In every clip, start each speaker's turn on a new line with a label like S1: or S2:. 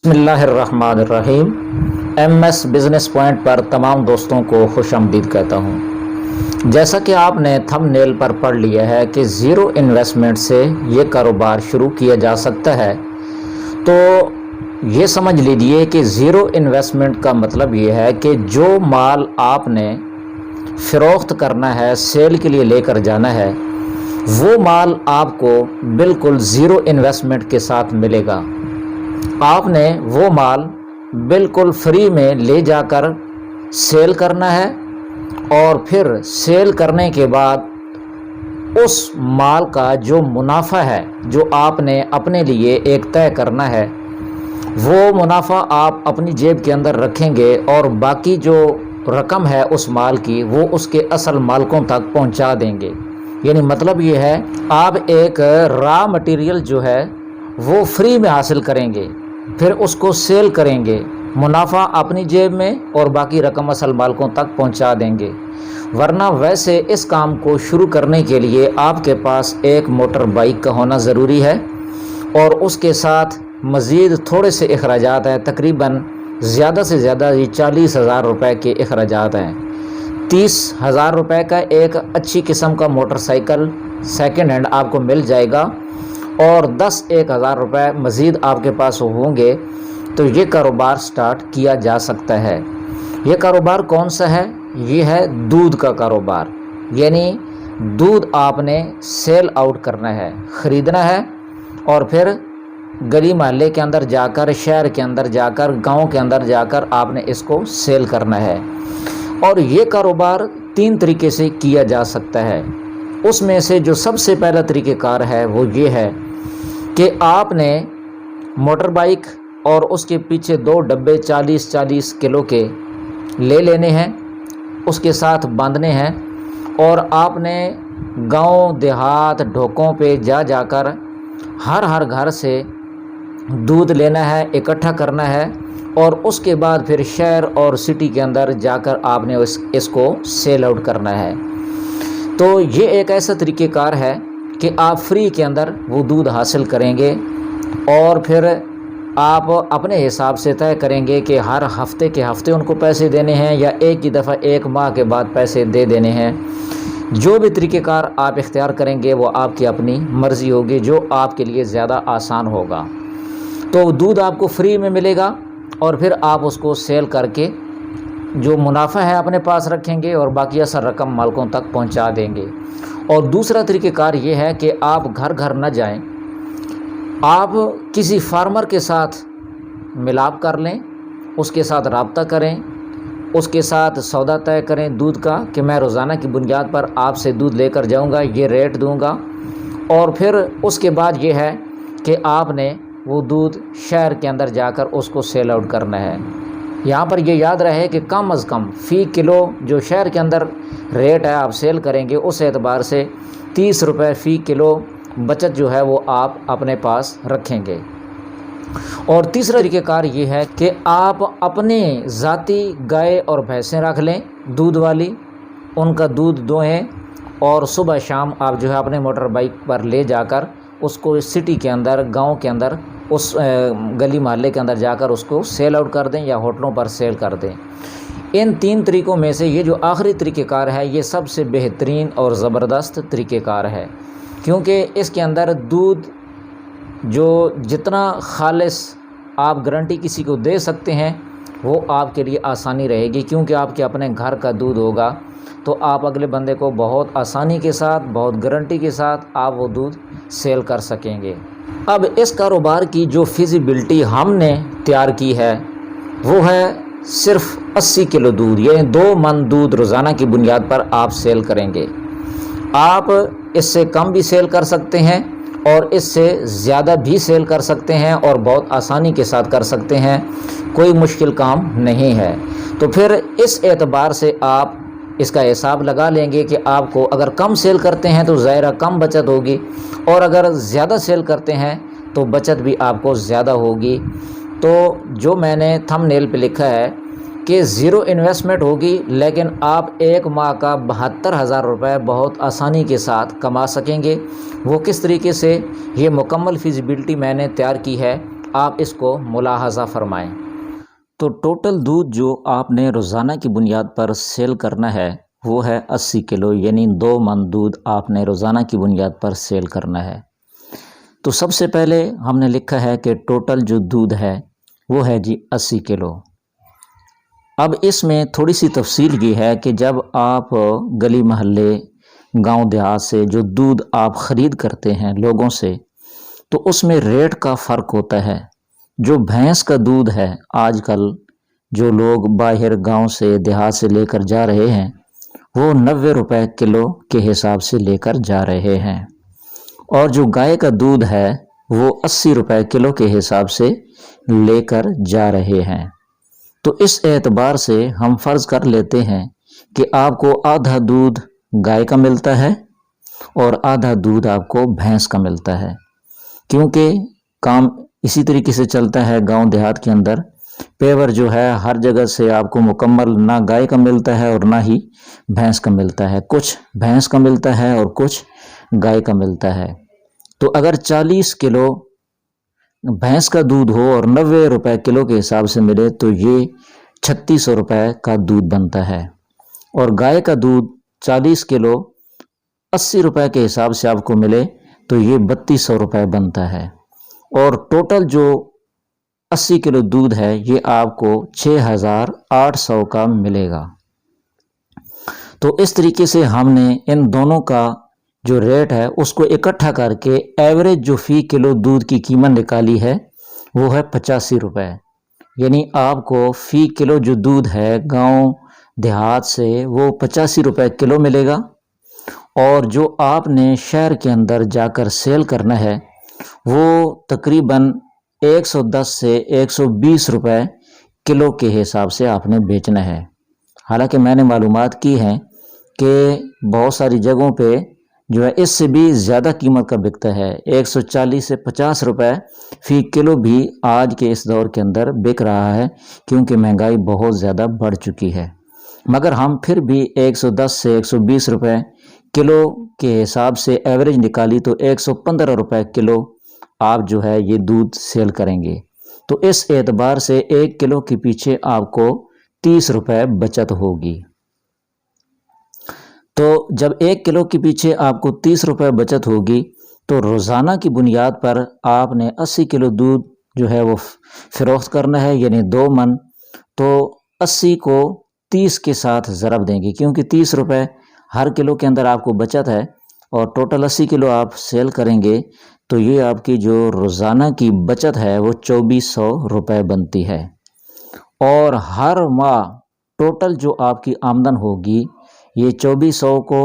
S1: بسم اللہ الرحمن الرحیم۔ ایم ایس بزنس پوائنٹ پر تمام دوستوں کو خوش آمدید کہتا ہوں۔ جیسا کہ آپ نے تھم نیل پر پڑھ لیا ہے کہ زیرو انویسٹمنٹ سے یہ کاروبار شروع کیا جا سکتا ہے، تو یہ سمجھ لیجئے کہ زیرو انویسٹمنٹ کا مطلب یہ ہے کہ جو مال آپ نے فروخت کرنا ہے، سیل کے لیے لے کر جانا ہے، وہ مال آپ کو بالکل زیرو انویسٹمنٹ کے ساتھ ملے گا۔ آپ نے وہ مال بالکل فری میں لے جا کر سیل کرنا ہے، اور پھر سیل کرنے کے بعد اس مال کا جو منافع ہے، جو آپ نے اپنے لیے ایک طے کرنا ہے، وہ منافع آپ اپنی جیب کے اندر رکھیں گے، اور باقی جو رقم ہے اس مال کی، وہ اس کے اصل مالکوں تک پہنچا دیں گے۔ یعنی مطلب یہ ہے، آپ ایک را مٹیریل جو ہے وہ فری میں حاصل کریں گے، پھر اس کو سیل کریں گے، منافع اپنی جیب میں اور باقی رقم اصل مالکوں تک پہنچا دیں گے۔ ورنہ ویسے اس کام کو شروع کرنے کے لیے آپ کے پاس ایک موٹر بائیک کا ہونا ضروری ہے، اور اس کے ساتھ مزید تھوڑے سے اخراجات ہیں، تقریباً زیادہ سے زیادہ یہ 40,000 روپے کے اخراجات ہیں۔ 30,000 روپے کا ایک اچھی قسم کا موٹر سائیکل سیکنڈ ہینڈ آپ کو مل جائے گا، اور 10,000 روپے مزید آپ کے پاس ہوں گے، تو یہ کاروبار سٹارٹ کیا جا سکتا ہے۔ یہ کاروبار کون سا ہے؟ یہ ہے دودھ کا کاروبار۔ یعنی دودھ آپ نے سیل آؤٹ کرنا ہے، خریدنا ہے، اور پھر گلی محلے کے اندر جا کر، شہر کے اندر جا کر، گاؤں کے اندر جا کر آپ نے اس کو سیل کرنا ہے۔ اور یہ کاروبار 3 طریقے سے کیا جا سکتا ہے۔ اس میں سے جو سب سے پہلا طریقہ کار ہے وہ یہ ہے کہ آپ نے موٹر بائیک اور اس کے پیچھے 2 ڈبے 40 کلو کے لے لینے ہیں، اس کے ساتھ باندھنے ہیں، اور آپ نے گاؤں دیہات ڈھوکوں پہ جا جا کر ہر گھر سے دودھ لینا ہے، اکٹھا کرنا ہے، اور اس کے بعد پھر شہر اور سٹی کے اندر جا کر آپ نے اس کو سیل آؤٹ کرنا ہے۔ تو یہ ایک ایسا طریقہ کار ہے کہ آپ فری کے اندر وہ دودھ حاصل کریں گے، اور پھر آپ اپنے حساب سے طے کریں گے کہ ہر ہفتے کے ہفتے ان کو پیسے دینے ہیں، یا ایک ہی دفعہ 1 ماہ کے بعد پیسے دے دینے ہیں۔ جو بھی طریقہ کار آپ اختیار کریں گے وہ آپ کی اپنی مرضی ہوگی، جو آپ کے لیے زیادہ آسان ہوگا۔ تو دودھ آپ کو فری میں ملے گا، اور پھر آپ اس کو سیل کر کے جو منافع ہے اپنے پاس رکھیں گے، اور باقی اصل رقم مالکوں تک پہنچا دیں گے۔ اور دوسرا طریقہ کار یہ ہے کہ آپ گھر گھر نہ جائیں، آپ کسی فارمر کے ساتھ ملاپ کر لیں، اس کے ساتھ رابطہ کریں، اس کے ساتھ سودا طے کریں دودھ کا، کہ میں روزانہ کی بنیاد پر آپ سے دودھ لے کر جاؤں گا، یہ ریٹ دوں گا، اور پھر اس کے بعد یہ ہے کہ آپ نے وہ دودھ شہر کے اندر جا کر اس کو سیل آؤٹ کرنا ہے۔ یہاں پر یہ یاد رہے کہ کم از کم فی کلو جو شہر کے اندر ریٹ ہے آپ سیل کریں گے، اس اعتبار سے 30 روپے فی کلو بچت جو ہے وہ آپ اپنے پاس رکھیں گے۔ اور تیسرا طریقہ کار یہ ہے کہ آپ اپنے ذاتی گائے اور بھینسیں رکھ لیں دودھ والی، ان کا دودھ دوہیں، اور صبح شام آپ جو ہے اپنے موٹر بائیک پر لے جا کر اس کو سٹی کے اندر، گاؤں کے اندر، اس گلی محلے کے اندر جا کر اس کو سیل آؤٹ کر دیں، یا ہوٹلوں پر سیل کر دیں۔ ان 3 طریقوں میں سے یہ جو آخری طریقہ کار ہے، یہ سب سے بہترین اور زبردست طریقہ کار ہے، کیونکہ اس کے اندر دودھ جو جتنا خالص آپ گارنٹی کسی کو دے سکتے ہیں، وہ آپ کے لیے آسانی رہے گی، کیونکہ آپ کے اپنے گھر کا دودھ ہوگا، تو آپ اگلے بندے کو بہت آسانی کے ساتھ، بہت گارنٹی کے ساتھ آپ وہ دودھ سیل کر سکیں گے۔ اب اس کاروبار کی جو فیزیبلٹی ہم نے تیار کی ہے، وہ ہے صرف 80 کلو دودھ، یعنی 2 من دودھ روزانہ کی بنیاد پر آپ سیل کریں گے۔ آپ اس سے کم بھی سیل کر سکتے ہیں، اور اس سے زیادہ بھی سیل کر سکتے ہیں، اور بہت آسانی کے ساتھ کر سکتے ہیں، کوئی مشکل کام نہیں ہے۔ تو پھر اس اعتبار سے آپ اس کا حساب لگا لیں گے کہ آپ کو اگر کم سیل کرتے ہیں تو ظاہرہ کم بچت ہوگی، اور اگر زیادہ سیل کرتے ہیں تو بچت بھی آپ کو زیادہ ہوگی۔ تو جو میں نے تھم نیل پہ لکھا ہے کہ زیرو انویسٹمنٹ ہوگی، لیکن آپ 1 ماہ کا 72,000 روپے بہت آسانی کے ساتھ کما سکیں گے۔ وہ کس طریقے سے، یہ مکمل فیزیبلٹی میں نے تیار کی ہے، آپ اس کو ملاحظہ فرمائیں۔ تو ٹوٹل دودھ جو آپ نے روزانہ کی بنیاد پر سیل کرنا ہے وہ ہے 80 کلو، یعنی 2 من دودھ آپ نے روزانہ کی بنیاد پر سیل کرنا ہے۔ تو سب سے پہلے ہم نے لکھا ہے کہ ٹوٹل جو دودھ ہے وہ ہے جی 80 کلو۔ اب اس میں تھوڑی سی تفصیل یہ ہے کہ جب آپ گلی محلے گاؤں دیہات سے جو دودھ آپ خرید کرتے ہیں لوگوں سے، تو اس میں ریٹ کا فرق ہوتا ہے۔ جو بھینس کا دودھ ہے آج کل جو لوگ باہر گاؤں سے دیہات سے لے کر جا رہے ہیں وہ 90 روپے کلو کے حساب سے لے کر جا رہے ہیں، اور جو گائے کا دودھ ہے وہ 80 روپے کلو کے حساب سے لے کر جا رہے ہیں۔ تو اس اعتبار سے ہم فرض کر لیتے ہیں کہ آپ کو آدھا دودھ گائے کا ملتا ہے اور آدھا دودھ آپ کو بھینس کا ملتا ہے، کیونکہ کام اسی طریقے سے چلتا ہے گاؤں دیہات کے اندر۔ پیور جو ہے ہر جگہ سے آپ کو مکمل نہ گائے کا ملتا ہے اور نہ ہی بھینس کا ملتا ہے، کچھ بھینس کا ملتا ہے اور کچھ گائے کا ملتا ہے۔ تو اگر 40 کلو بھینس کا دودھ ہو اور 90 روپے کلو کے حساب سے ملے تو یہ 3600 روپے کا دودھ بنتا ہے، اور گائے کا دودھ 40 کلو 80 روپے کے حساب سے آپ کو ملے تو یہ 3200 روپے بنتا ہے، اور ٹوٹل جو 80 کلو دودھ ہے یہ آپ کو 6800 کا ملے گا۔ تو اس طریقے سے ہم نے ان دونوں کا جو ریٹ ہے اس کو اکٹھا کر کے ایوریج جو فی کلو دودھ کی قیمت نکالی ہے وہ ہے 85 روپے، یعنی آپ کو فی کلو جو دودھ ہے گاؤں دیہات سے وہ 85 روپے کلو ملے گا، اور جو آپ نے شہر کے اندر جا کر سیل کرنا ہے وہ تقریباً 110 سے 120 روپے کلو کے حساب سے آپ نے بیچنا ہے۔ حالانکہ میں نے معلومات کی ہیں کہ بہت ساری جگہوں پہ جو ہے اس سے بھی زیادہ قیمت کا بکتا ہے، 140 سے 50 روپے فی کلو بھی آج کے اس دور کے اندر بک رہا ہے، کیونکہ مہنگائی بہت زیادہ بڑھ چکی ہے۔ مگر ہم پھر بھی 110 سے 120 روپے کلو کے حساب سے ایوریج نکالی تو 115 روپے کلو آپ جو ہے یہ دودھ سیل کریں گے۔ تو اس اعتبار سے 1 کلو کے پیچھے آپ کو 30 روپے بچت ہوگی۔ تو جب 1 کلو کے پیچھے آپ کو 30 روپے بچت ہوگی تو روزانہ کی بنیاد پر آپ نے 80 کلو دودھ جو ہے وہ فروخت کرنا ہے، یعنی 2 من، تو 80 کو 30 کے ساتھ ضرب دیں گے، کیونکہ 30 روپے ہر کلو کے اندر آپ کو بچت ہے، اور ٹوٹل 80 کلو آپ سیل کریں گے تو یہ آپ کی جو روزانہ کی بچت ہے وہ 2400 روپے بنتی ہے، اور ہر ماہ ٹوٹل جو آپ کی آمدن ہوگی یہ 2400 کو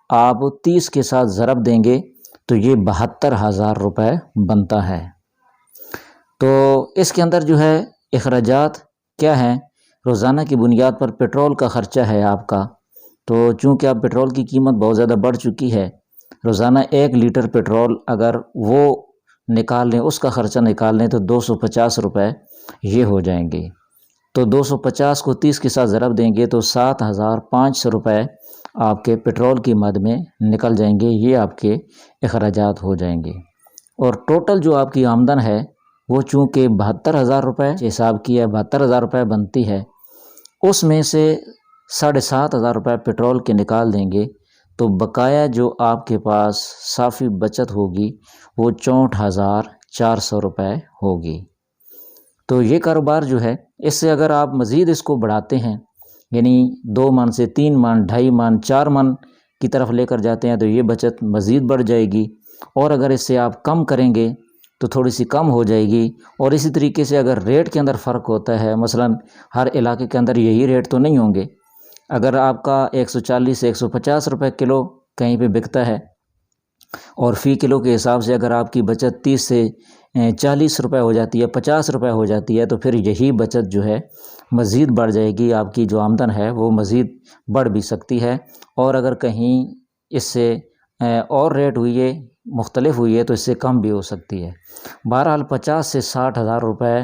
S1: آپ 30 کے ساتھ ضرب دیں گے تو یہ 72,000 روپے بنتا ہے۔ تو اس کے اندر جو ہے اخراجات کیا ہیں؟ روزانہ کی بنیاد پر پیٹرول کا خرچہ ہے آپ کا، تو چونکہ اب پیٹرول کی قیمت بہت زیادہ بڑھ چکی ہے، روزانہ 1 لیٹر پیٹرول اگر وہ نکال لیں، اس کا خرچہ نکال لیں تو 250 روپے یہ ہو جائیں گے۔ تو 250 کو 30 کے ساتھ ضرب دیں گے تو 7500 روپے آپ کے پیٹرول کی مد میں نکل جائیں گے، یہ آپ کے اخراجات ہو جائیں گے۔ اور ٹوٹل جو آپ کی آمدن ہے وہ چونکہ 72,000 روپے حساب کی ہے، 72,000 روپے بنتی ہے، اس میں سے 7,500 روپے پیٹرول کے نکال دیں گے تو بقایا جو آپ کے پاس صافی بچت ہوگی وہ 64,400 روپے ہوگی۔ تو یہ کاروبار جو ہے اس سے اگر آپ مزید اس کو بڑھاتے ہیں، یعنی 2 من سے 3 من، 2.5 من، 4 من کی طرف لے کر جاتے ہیں تو یہ بچت مزید بڑھ جائے گی، اور اگر اس سے آپ کم کریں گے تو تھوڑی سی کم ہو جائے گی۔ اور اسی طریقے سے اگر ریٹ کے اندر فرق ہوتا ہے، مثلا ہر علاقے کے اندر یہی ریٹ تو نہیں ہوں گے، اگر آپ کا 140 سے 150 روپے کلو کہیں پہ بکتا ہے اور فی کلو کے حساب سے اگر آپ کی بچت 30 سے 40 روپے ہو جاتی ہے، 50 روپے ہو جاتی ہے، تو پھر یہی بچت جو ہے مزید بڑھ جائے گی، آپ کی جو آمدن ہے وہ مزید بڑھ بھی سکتی ہے، اور اگر کہیں اس سے اور ریٹ ہوئی ہے، مختلف ہوئی ہے تو اس سے کم بھی ہو سکتی ہے۔ بہرحال 50 سے 60,000 روپے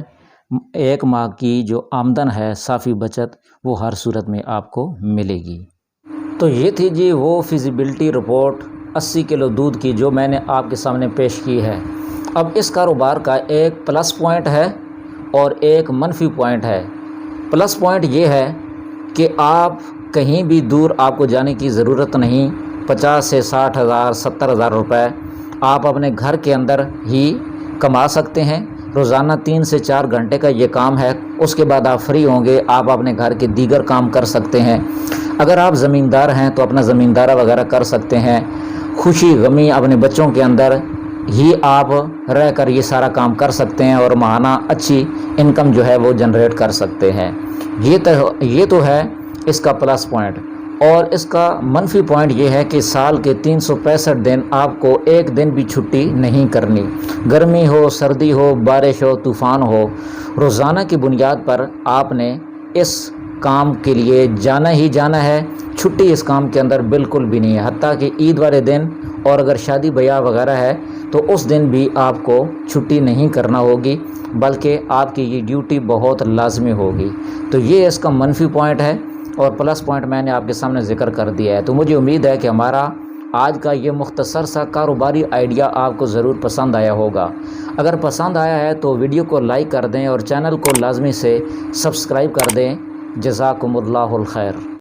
S1: ایک ماہ کی جو آمدن ہے صافی بچت وہ ہر صورت میں آپ کو ملے گی۔ تو یہ تھی جی وہ فیزیبلٹی رپورٹ 80 کلو دودھ کی جو میں نے آپ کے سامنے پیش کی ہے۔ اب اس کاروبار کا ایک پلس پوائنٹ ہے اور ایک منفی پوائنٹ ہے۔ پلس پوائنٹ یہ ہے کہ آپ کہیں بھی دور آپ کو جانے کی ضرورت نہیں، 50 سے 60 ہزار 70 ہزار روپے آپ اپنے گھر کے اندر ہی کما سکتے ہیں۔ روزانہ 3 سے 4 گھنٹے کا یہ کام ہے، اس کے بعد آپ فری ہوں گے، آپ اپنے گھر کے دیگر کام کر سکتے ہیں۔ اگر آپ زمیندار ہیں تو اپنا زمیندارہ وغیرہ کر سکتے ہیں، خوشی غمی اپنے بچوں کے اندر ہی آپ رہ کر یہ سارا کام کر سکتے ہیں اور ماہانہ اچھی انکم جو ہے وہ جنریٹ کر سکتے ہیں۔ یہ تو ہے اس کا پلس پوائنٹ۔ اور اس کا منفی پوائنٹ یہ ہے کہ سال کے 365 دن آپ کو ایک دن بھی چھٹی نہیں کرنی، گرمی ہو، سردی ہو، بارش ہو، طوفان ہو، روزانہ کی بنیاد پر آپ نے اس کام کے لیے جانا ہی جانا ہے۔ چھٹی اس کام کے اندر بالکل بھی نہیں ہے، حتیٰ کہ عید والے دن اور اگر شادی بیاہ وغیرہ ہے تو اس دن بھی آپ کو چھٹی نہیں کرنا ہوگی، بلکہ آپ کی یہ ڈیوٹی بہت لازمی ہوگی۔ تو یہ اس کا منفی پوائنٹ ہے اور پلس پوائنٹ میں نے آپ کے سامنے ذکر کر دیا ہے۔ تو مجھے امید ہے کہ ہمارا آج کا یہ مختصر سا کاروباری آئیڈیا آپ کو ضرور پسند آیا ہوگا۔ اگر پسند آیا ہے تو ویڈیو کو لائک کر دیں اور چینل کو لازمی سے سبسکرائب کر دیں۔ جزاکم اللہ الخیر۔